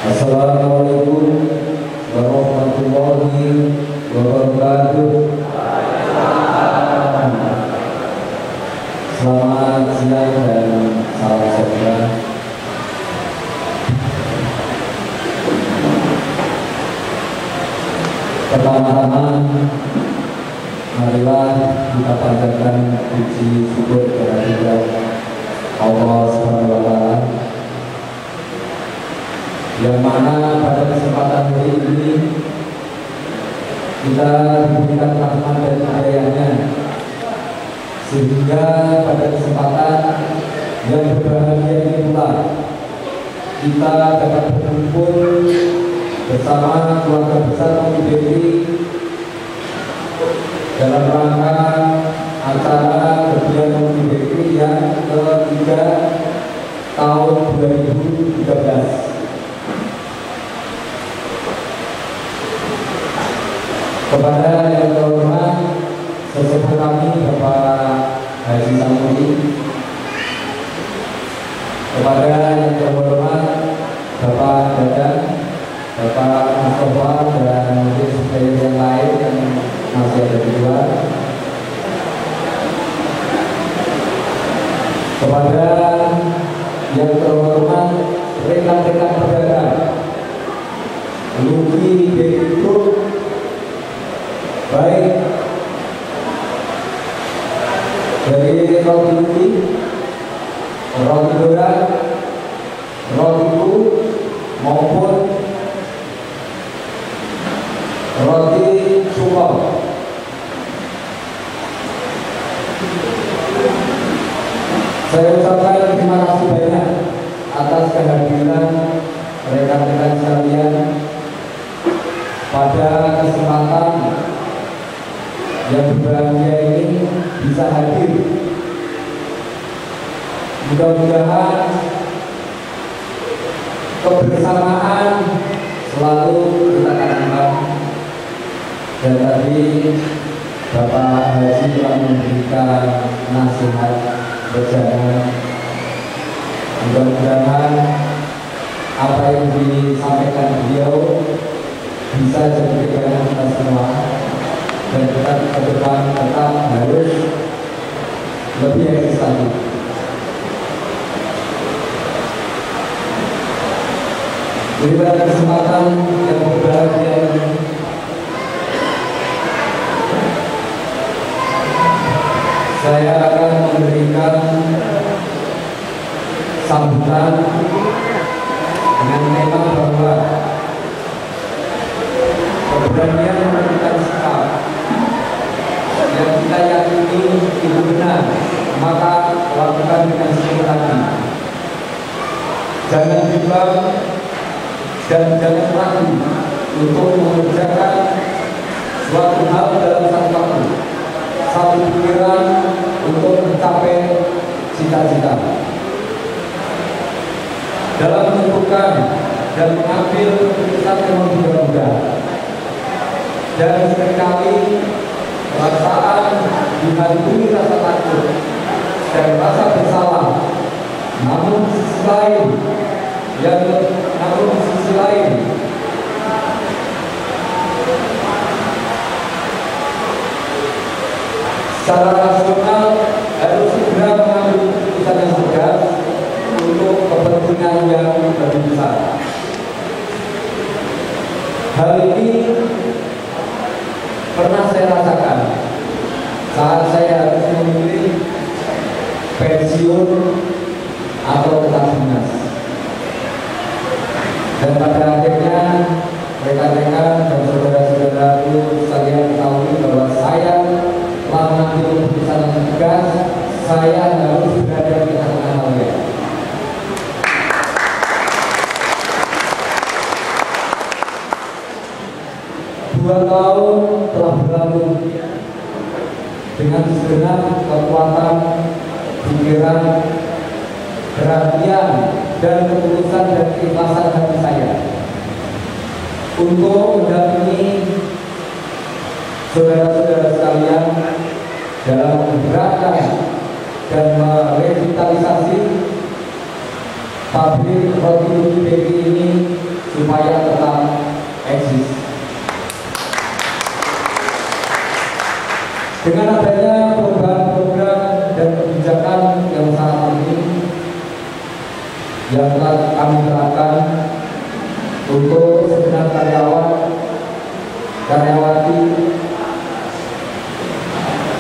Assalamualaikum warahmatullahi wabarakatuh. Selamat siang dan salam sejahtera. Pertama-tama, marilah kita panjatkan puji syukur kehadirat Allah Subhanahu wa Ta'ala, yang mana pada kesempatan hari ini kita diberikan rahmat dan hidayahnya, sehingga pada kesempatan yang berbahagia ini pula kita dapat berkumpul bersama keluarga besar UBI dalam rangka acara kegiatan UBI yang ketiga tahun 2013. Kepada yang terhormat sesepuh kami Bapak Haji Samudi, kepada yang terhormat Bapak Dadan, Bapak Mustafa, dan mungkin supplier yang lain yang masih ada di luar, kepada yang terhormat rekan-rekan pedagang Luki Group, baik dari roti Luki, roti Dora, roti Ku, maupun roti Sukong. Saya ucapkan terima kasih banyak atas kehadiran rekan-rekan sekalian pada kesempatan yang berbahagia ini bisa hadir. Mudah-mudahan kebersamaan selalu kita tanamkan. Dan tadi Bapak Haji telah memberikan nasihat berjalan. Mudah-mudahan apa yang disampaikan beliau bisa jadi pegangan kita semua, dan kita ke depan tetap harus lebih eksis lagi. Jadi pada kesempatan yang berbahagia ini, saya akan memberikan sambutan dengan tema bahwa keberanian menentukan sikap yang kita yakini itu benar, maka lakukan dengan sepenuhnya. Jangan bimbang dan jangan ragu untuk mengerjakan suatu hal dalam satu waktu, satu pikiran untuk mencapai cita-cita. Dalam menentukan dan mengambil keputusan yang mudah-mudah, dan seringkali perasaan dihantui rasa takut dan rasa bersalah. Namun sisi lain secara rasional harus segera mengambil keputusan yang tegas untuk kepentingan yang lebih besar. Hal ini pernah saya rasakan saat saya harus memilih pensiun atau tetap dinas, dan pada akhirnya rekan-rekan dan saudara-saudaraku sekalian ketahui bahwa saya telah mengambil keputusan yang tegas. Saya harus berada di tengah-tengah kalian. Dua tahun telah berlalu dengan segenap kekuatan pikiran, perhatian, dan ketulusan dan keikhlasan hati saya untuk mendampingi saudara-saudara sekalian dalam menggerakkan dan merevitalisasi pabrik roti Luki ini supaya tetap eksis. Dengan adanya program-program dan kebijakan yang sangat penting yang telah kami terapkan untuk segenap karyawan, karyawati,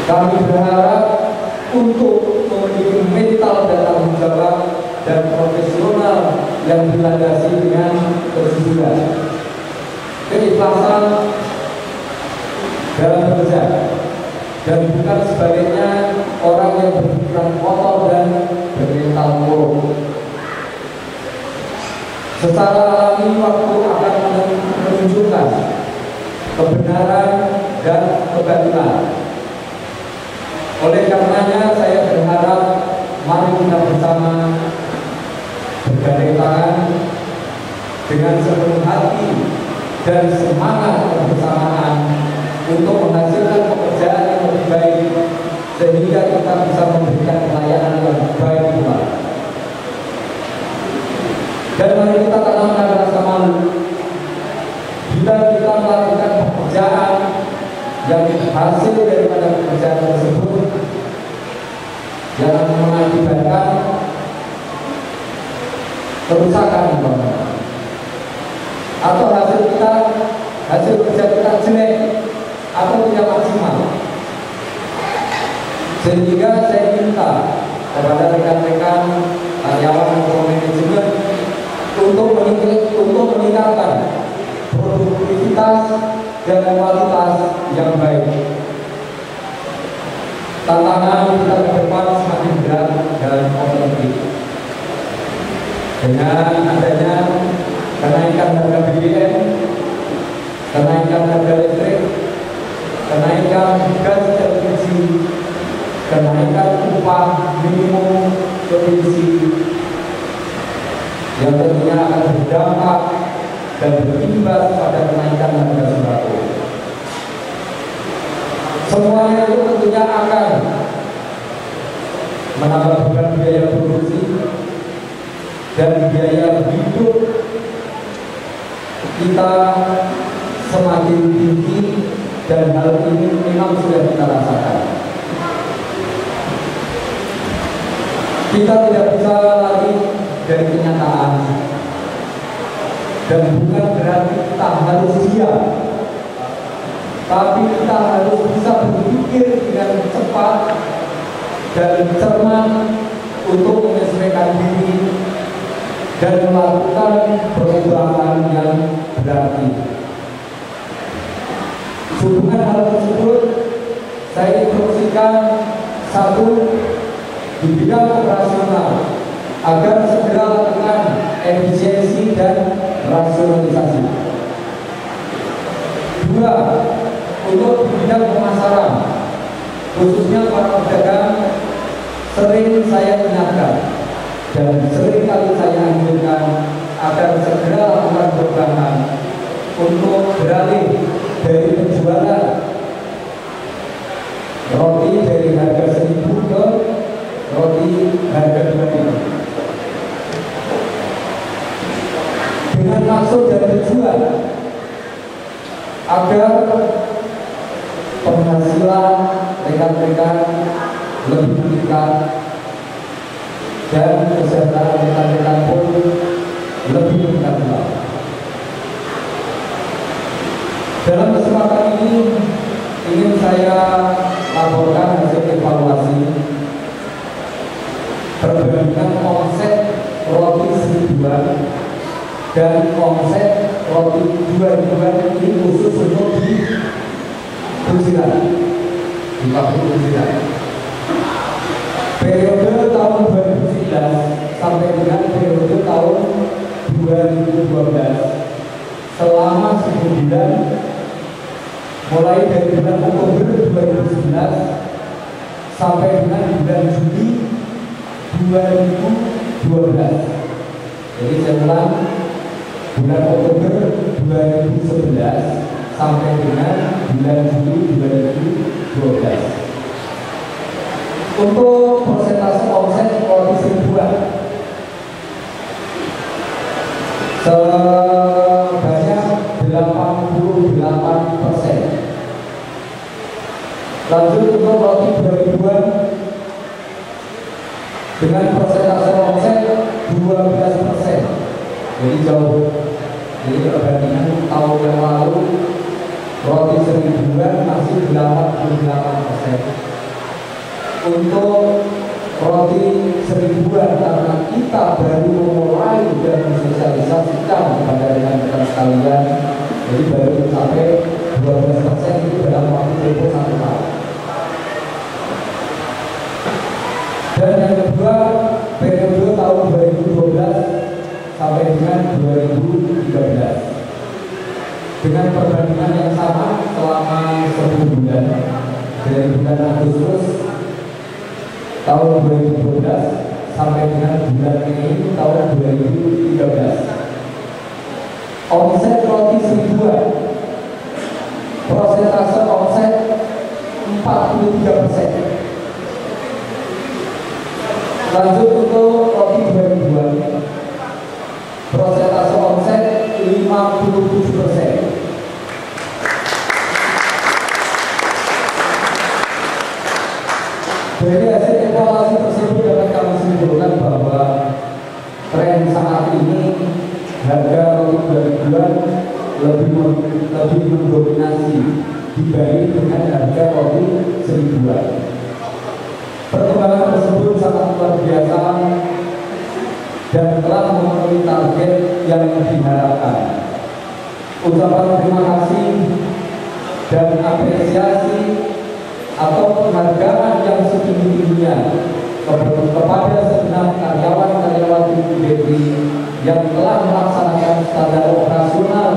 kami berharap untuk memiliki mental dan tanggung jawab dan profesional yang dilandasi dengan kejujuran, keikhlasan dalam bekerja, dan bukan sebaliknya orang yang berpikiran kotor dan bermental buruk. Secara alami waktu akan menunjukkan kebenaran dan kebatilan. Oleh karenanya saya berharap mari kita bersama bergandeng tangan dengan sepenuh hati dan semangat kebersamaan untuk menghasilkan pekerjaan yang lebih baik sehingga kita bisa memberikan pelayanan yang baik pula. Dan mari kita tanamkan rasa malu bila kita melakukan pekerjaan yang hasil daripada pekerjaan tersebut yang mengakibatkan kerusakan di bangunan, atau hasil kerja kita jelek atau tidak maksimal. Sehingga saya minta kepada rekan-rekan karyawan atau manajemen untuk meningkatkan produktivitas dan kualitas yang baik. Tantangan kita ke depan semakin berat dan kompleks. Dengan adanya kenaikan harga BBM, kenaikan harga listrik, kenaikan gas LPG, kenaikan upah minimum provinsi yang tentunya akan berdampak dan berimbas pada kenaikan harga sembako. Semuanya itu tentunya akan menambah beban biaya produksi dan biaya hidup kita semakin tinggi, dan hal ini memang sudah kita rasakan. Kita tidak bisa lari dari kenyataan, dan bukan berarti kita harus diam, tapi kita harus bisa berpikir dengan cepat dan cermat untuk menyesuaikan diri dan melakukan perubahan yang berarti. Hubungan hal tersebut saya instruksikan: satu, di bidang operasional agar segera lakukan efisiensi dan rasionalisasi. Dua, untuk di bidang pemasaran, khususnya para pedagang, sering saya ingatkan dan sering kali saya anjurkan agar segera lakukan perubahan untuk beralih dari penjualan roti dari harga 1.000 ke roti harga 2.000, dengan maksud dan tujuan agar penghasilan rekan-rekan lebih meningkat dan kesejahteraan rekan-rekan pun lebih meningkat pula. Dalam kesempatan ini ingin saya laporkan hasil evaluasi perbandingan omset roti 1.000-an dan omset roti 2.000-an ini khusus untuk di Bujiran, di pabrik Bujiran. Periode tahun 2011 sampai dengan periode tahun 2012, selama 10 bulan, mulai dari bulan Oktober 2011 sampai dengan bulan Juli 2012. Jadi saya ulang, bulan Oktober 2011 sampai dengan bulan Juli 2012. Untuk persentase omset roti 1.000-an dengan persentase omset 12%. Jadi jauh. Jadi perbandingan tahun yang lalu roti 1000-an masih 88%. Untuk roti 1000-an karena kita baru memulai dan mensosialisasikan kepada rekan-rekan sekalian, jadi baru mencapai 12% itu dalam waktu tempoh 1 tahun. Dan yang kedua, periode tahun 2012 sampai dengan 2013 dengan perbandingan yang sama selama 10 bulan dari bulan Agustus tahun 2012 sampai dengan bulan ini tahun 2013. Omset roti 1000-an, persentase omset 43%. Lanjut untuk roti 2000-an, persentase omset 57%. Dari hasil evaluasi tersebut dapat kami simpulkan bahwa tren saat ini harga roti 2000-an lebih mendominasi dibanding dengan harga roti 1000-an. Perkembangan tersebut sangat luar biasa dan telah memenuhi target yang diharapkan. Ucapan terima kasih dan apresiasi atau penghargaan yang setinggi-tingginya kepada segenap karyawan-karyawan BPI yang telah melaksanakan standar operasional,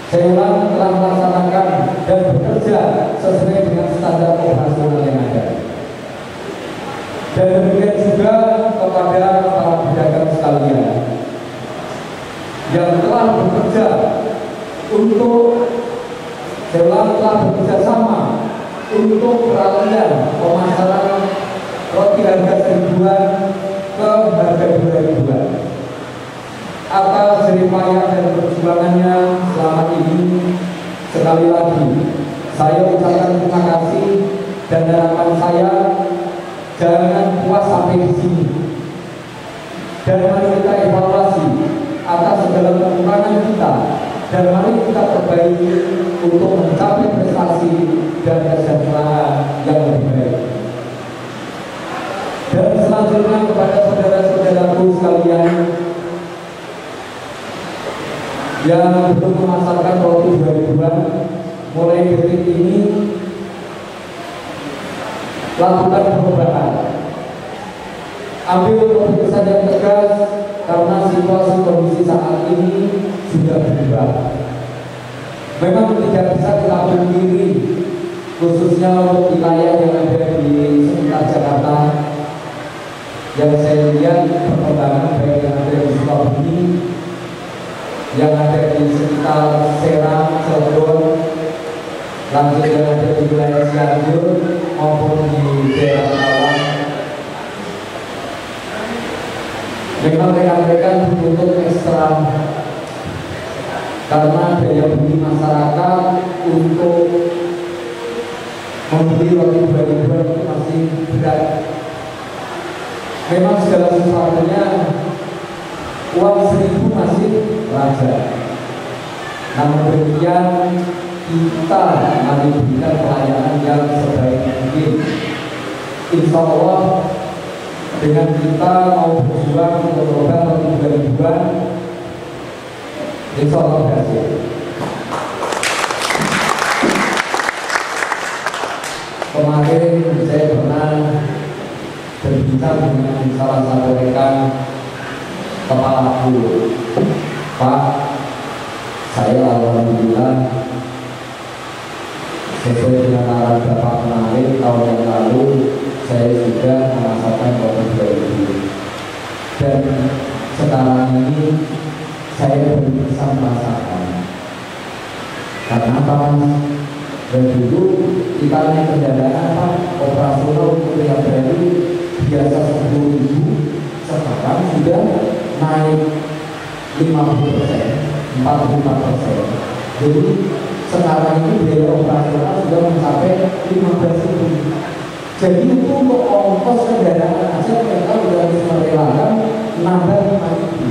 telah melaksanakan dan bekerja sesuai dengan standar operasional yang ada. Dan demikian juga kepada para pedagang sekalian yang telah bekerja untuk telah bekerja sama untuk peralihan pemasaran roti harga 1000-an ke harga 2000-an. Atas jeripaya dan perjuangannya selama ini, sekali lagi saya ucapkan terima kasih dan harapan saya jangan puas sampai di sini. Dan mari kita evaluasi atas segala kekurangan kita dan mari kita perbaiki untuk mencapai prestasi dan kesejahteraan yang lebih baik. Dan selanjutnya kepada saudara-saudaraku sekalian yang belum memasarkan roti 2000-an, mulai detik ini lakukan perubahan. Ambil keputusan yang tegas karena situasi kondisi saat ini sudah berubah. Memang tidak bisa kita pungkiri, khususnya untuk wilayah yang ada di sekitar Jakarta, yang saya lihat perkembangan baik yang ada di Sukabumi, yang ada di sekitar Serang, Cirebon, lanjut yang ada di wilayah Cianjur maupun di daerah Karawang. Memang rekan-rekan butuh ekstra karena daya beli masyarakat untuk membeli roti 2000-an itu masih berat. Memang segala sesuatunya uang 1000 masih raja. Namun demikian kita mari berikan pelayanan yang sebaik mungkin. Insya Allah dengan kita mau berjuang untuk program roti 2000-an, insya Allah berhasil. Kemarin saya pernah berbincang dengan salah satu rekan kepala guru, Pak, saya alhamdulillah sesuai dengan arahan Bapak kemarin tahun yang lalu saya sudah merasakan roti 2000 dan sekarang ini saya belum bisa merasakan. Karena tahun dan dulu kita naik kendaraan Pak, operasional untuk yang baru biasa 10.000, sekarang sudah naik 50%, 45%. Jadi sekarang ini biaya operasional sudah mencapai 15.000. Jadi itu untuk ongkos kendaraan aja mereka sudah harus merelakan nambah 5.000.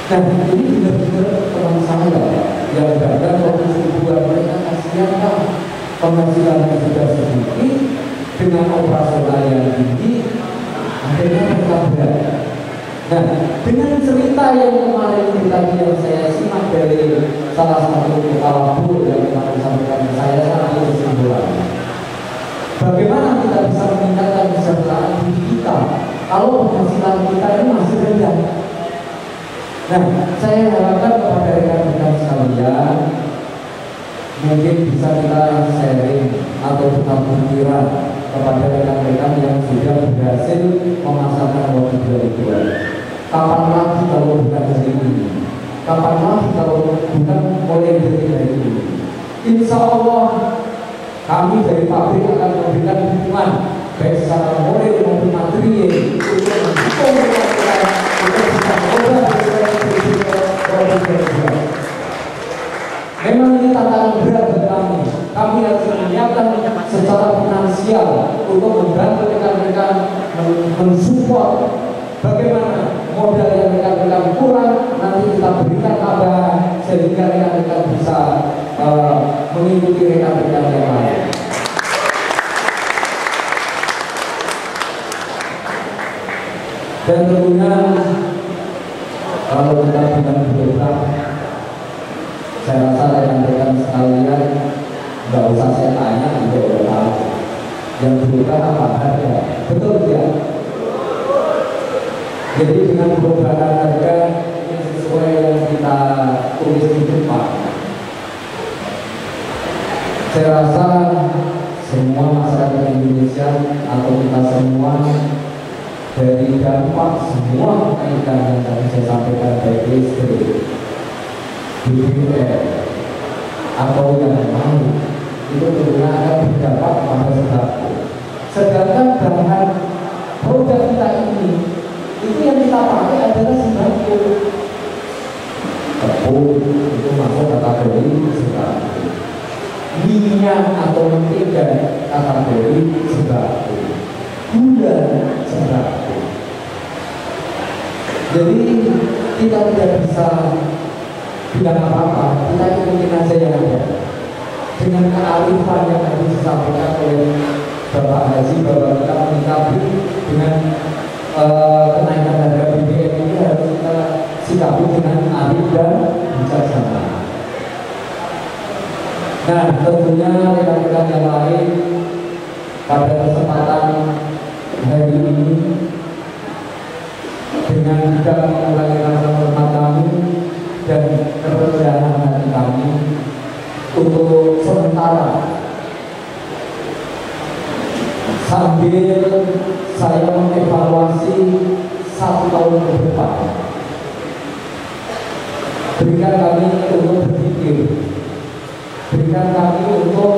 Nah ini benar-benar teman saya yang dagang waktu ribuan, mereka kasihan kan, penghasilannya sudah sedikit dengan operasional yang tinggi, akhirnya mereka berat. Nah, dengan cerita yang kemarin tadi yang saya simak dari salah satu kepala buru yang kemarin sampaikan saya sangat kesimpulan. Bagaimana kita bisa meningkatkan kesejahteraan diri kita kalau penghasilan kita ini masih rendah? Nah, saya harapkan kepada rekan-rekan sekalian, mungkin bisa kita sharing atau tukar pikiran kepada rekan-rekan yang sudah berhasil memasarkan waktu 2002. Kapan lagi kalau bukan dari ini? Kapan lagi kalau bukan mulai dari ini? Insya Allah kami dari pabrik akan memberikan dukungan baik secara moral maupun material untuk mendukung rekan-rekan untuk bisa berubah dari memang ini tantangan berat bagi kami. Kami harus menyiapkan secara finansial untuk membantu rekan-rekan mensupport bagaimana modal yang rekan-rekan kurang nanti kita berikan tambahan sehingga rekan-rekan bisa mengikuti rekan-rekan yang lain. Dan tentunya kalau kita bilang program, saya rasa rekan-rekan sekalian nggak usah saya tanya, juga udah tahu yang program apa harga, betul tidak? Jadi dengan perubahan harga ini sesuai yang kita tulis di depan. Saya rasa semua masyarakat Indonesia atau kita semua dari dampak semua kenaikan yang tadi saya sampaikan baik listrik, BBM atau yang lain itu tentunya akan berdampak pada sembako. Sedangkan bahan produk kita ini itu yang kita pakai adalah sembako. Tepung itu masuk kategori sembako. Minyak atau mentega kategori sembako. Gula sembako. Jadi kita tidak bisa bilang apa-apa, kita ikutin aja yang ada. Dengan kearifan yang tadi disampaikan oleh Bapak Haji bahwa kita menyikapi dengan kenaikan harga BBM ini harus kita sikapi dengan arif dan bijaksana. Nah, tentunya rekan-rekan yang lain pada kesempatan hari ini dengan tidak mengulangi rasa hormat kami dan kerendahan hati kami untuk sementara sambil saya mengevaluasi 1 tahun ke depan, berikan kami untuk berpikir, berikan kami untuk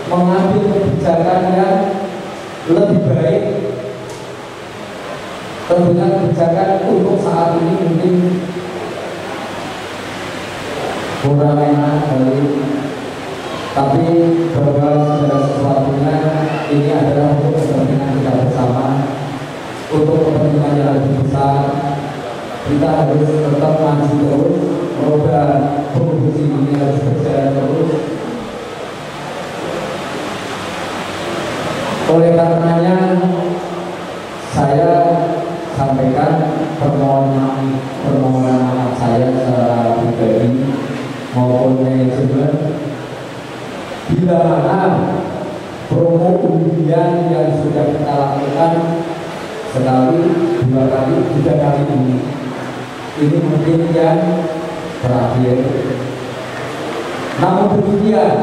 mengambil kebijakan yang lebih baik. Tentunya kebijakan untuk saat ini mungkin kurang enak tapi bahwa segala sesuatunya ini adalah untuk kepentingan kita bersama, untuk kepentingan yang lebih besar. Kita harus tetap maju terus, roda produksi ini harus berjalan terus. Oleh karenanya saya sampaikan permohonan maaf saya secara pribadi maupun manajemen bila mana promo undian yang sudah kita lakukan sekali, 2 kali, 3 kali ini mungkin yang terakhir. Namun demikian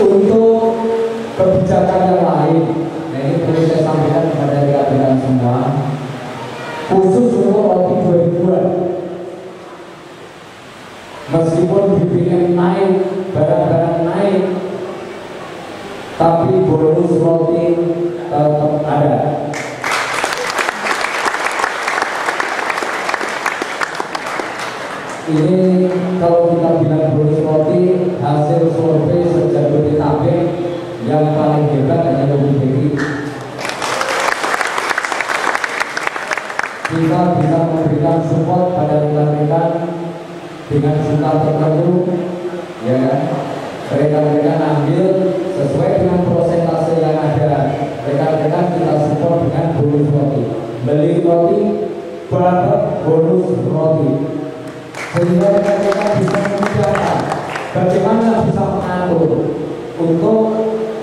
untuk kebijakan yang lain, nah ini perlu saya sampaikan kepada rekan-rekan semua, khusus untuk roti 2000-an. Meskipun BBM naik, barang-barang naik, tapi bonus roti tetap ada. Ini kalau kita bilang bonus roti, hasil survei se-Jabodetabek yang paling hebat hanya Lobi Bakery. Kita bisa memberikan support pada rekan-rekan dengan jumlah tertentu, ya kan? Rekan-rekan ambil sesuai dengan prosentase yang ada. Rekan-rekan kita support dengan bonus roti. Beli roti berapa bonus roti, sehingga rekan-rekan bisa mempersiapkan bagaimana bisa mengatur untuk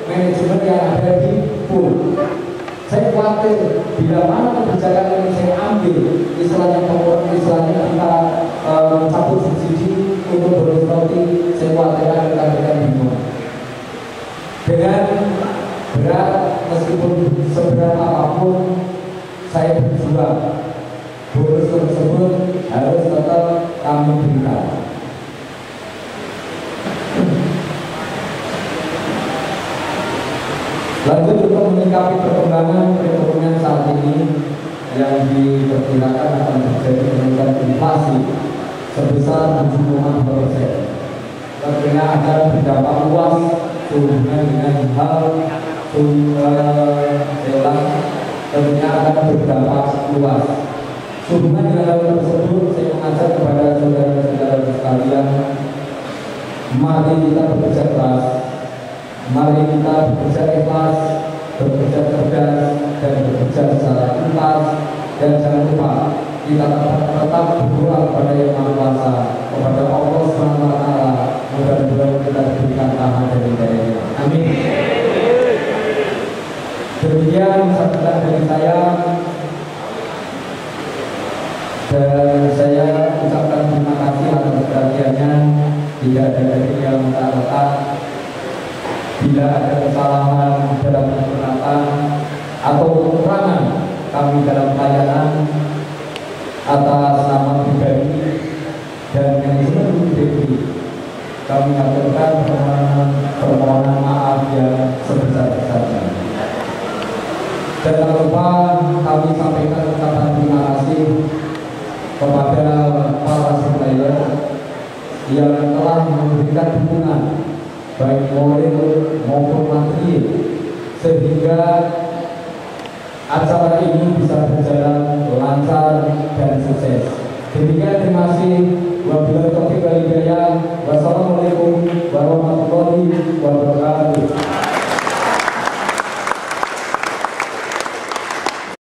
manajemen yang ada di pool. Saya khawatir bila mana kebijakan yang saya ambil, istilahnya kita mencabut subsidi untuk bonus roti, saya khawatir rekan-rekan bingung. Dengan berat, meskipun seberat apapun, saya berjuang. Bonus tersebut harus tetap kami berikan. Lanjut untuk menyikapi perkembangan perekonomian saat ini yang diperkirakan akan terjadi kenaikan inflasi sebesar 7,2%. Tentunya akan berdampak luas sehubungan dengan hal selang, tentunya akan berdampak luas. Sehubungan dengan hal tersebut, saya mengajak kepada saudara-saudara sekalian, mari kita bekerja keras. Mari kita bekerja ikhlas, bekerja cerdas, dan bekerja secara tuntas. Dan jangan lupa kita tetap berdoa kepada Yang Maha Kuasa, kepada Allah SWT. Mudah-mudahan kita diberikan rahmat dan hidayahnya. Amin. Demikian sambutan dari saya, dan saya ucapkan terima kasih atas perhatiannya. Tidak ada dari yang tak letak. Bila ada kesalahan dalam penerapan atau kekurangan kami dalam pelayanan, atas nama pribadi dan manajemen UBI, kami aturkan permohonan maaf yang sebesar-besarnya. Dan tak lupa kami sampaikan ucapan terima kasih kepada para supplier yang telah memberikan dukungan baik moral maupun materi, sehingga acara ini bisa berjalan